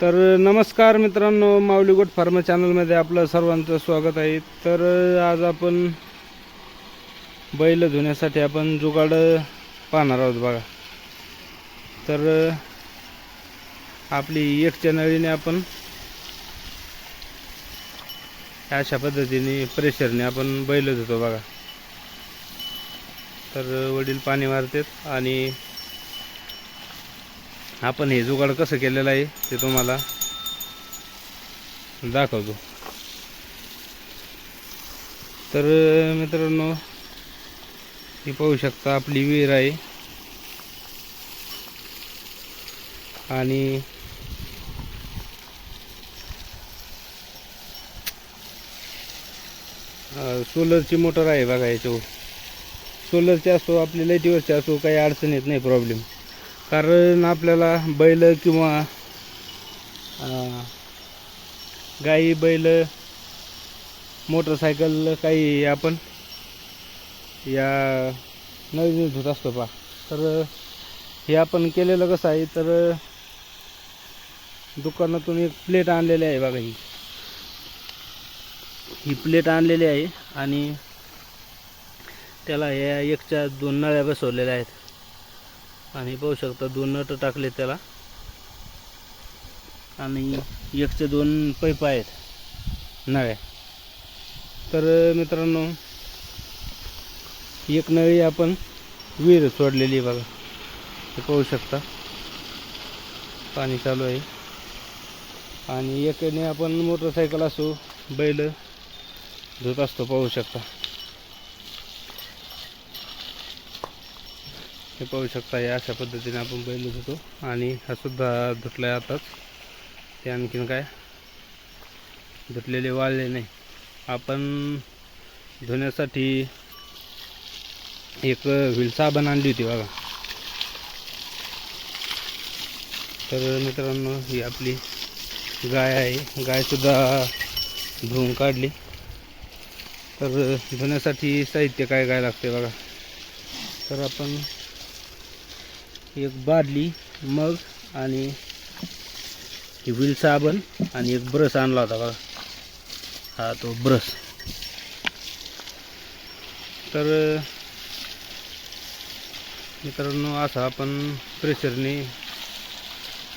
तर नमस्कार मित्रांनो, माऊली गोट फार्म चॅनलमध्ये आपलं सर्वांचं स्वागत आहे. तर आज आपण बैल धुण्यासाठी आपण जुगाड पाहणार आहोत बघा. तर आपली एक नळीने आपण अशा पद्धतीने प्रेशरने आपण बैल धुतो बघा. तर वडील पाणी मारतात आणि आपण हे जुगाड कसं केलेलं आहे ते तुम्हाला दाखवतो. तर मित्रांनो, ही पाहू शकता आपली विहीर आहे आणि सोलरची मोटर आहे बघा. याच्यावर सोलरची असो आपली लाईटीवरची असो काही अडचण येत नाही, प्रॉब्लेम. कारण आपल्याला बैल किंवा गाई बैल मोटरसायकल काही आपण या नळीने धुत असतो पहा. तर हे आपण केलेलं कसं आहे, तर दुकानातून एक प्लेट आणलेली आहे बघा. ही प्लेट आणलेली आहे आणि त्याला या एकच्या दोन नळ्या बसवलेल्या आहेत आणि पाहू शकता दोन नट टाकले त्याला आणि एकचे दोन पाईप आहेत नळ्या. तर मित्रांनो, एक नळी आपण विहीर सोडलेली बघा. हे पाहू शकता पाणी चालू आहे आणि एकाने आपण मोटरसायकल असो बैल धुत असतो, पाहू शकता. हे पाहू शकता या अशा पद्धतीने आपण बैल धुतो आणि हा सुद्धा धुतलाय आताच. ते आणखीन काय धुतलेले वाळले नाही. आपण धुण्यासाठी एक व्हील साबण आणली होती बघा. तर मित्रांनो, ही आपली गाय आहे. गायसुद्धा धुवून काढली. तर धुण्यासाठी साहित्य काय काय लागते बघा. तर आपण एक बादली, मग आणि ही व्हील साबण आणि एक ब्रश आणला होता बघा. हा तो ब्रश. तर मित्रांनो, असा आपण प्रेशरने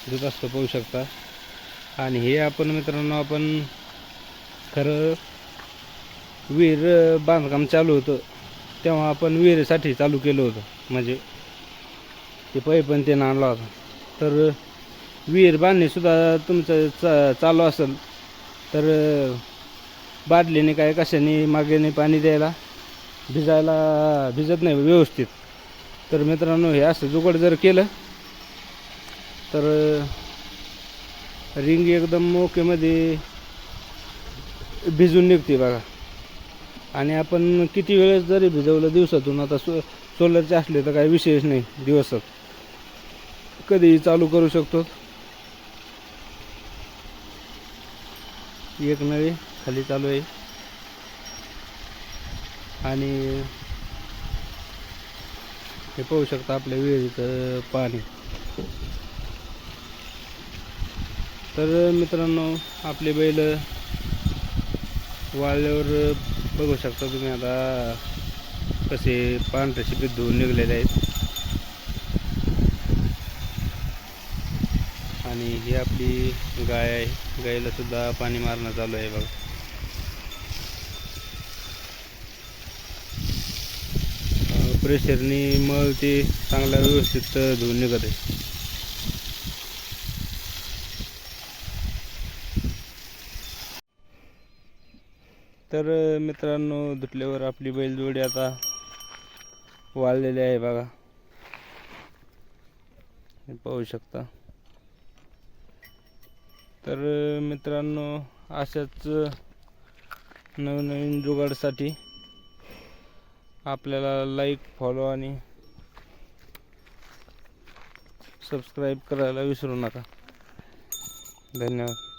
धुत असतो, पाहू शकता. आणि हे आपण मित्रांनो, आपण खरं विहीर बांधकाम चालू होतं तेव्हा आपण विहिरीसाठी चालू केलं होतं, म्हणजे ते पाईप पण ते आणला होता. तर विहीर बांधणीसुद्धा तुमचं चालू असेल तर बादलीने काय कशाने मागेने पाणी द्यायला भिजत नाही व्यवस्थित. तर मित्रांनो, हे असं जुगाड जर केलं तर रिंग एकदम ओकेमध्ये भिजून निघते बघा. आणि आपण किती वेळेस जरी भिजवलं दिवसातून, आता सोलरचे असले तर काही विशेष नाही, दिवसात कधीही चालू करू शकतो. एक नळी खाली चालू आहे आणि हे पाहू शकता आपल्या विहिरीचं पाणी. तर मित्रांनो, आपले बैल वाळल्यावर बघू शकता तुम्ही आता कसे पांढरे शिपीत धुवून निघलेले आहेत. आणि ही आपली गाय आहे. गायीला सुद्धा पाणी मारणं चालू आहे बघा. प्रेशरनी मग ते चांगला व्यवस्थित धुवून निघत आहे. तर मित्रांनो, धुतल्यावर आपली बैलजोडी आता वाळलेली आहे बघा. हे पाहू शकता. तर मित्रांनो, अशाच नवनवीन जुगाडसाठी आपल्याला लाईक, फॉलो आणि सबस्क्राईब करायला विसरू नका. धन्यवाद.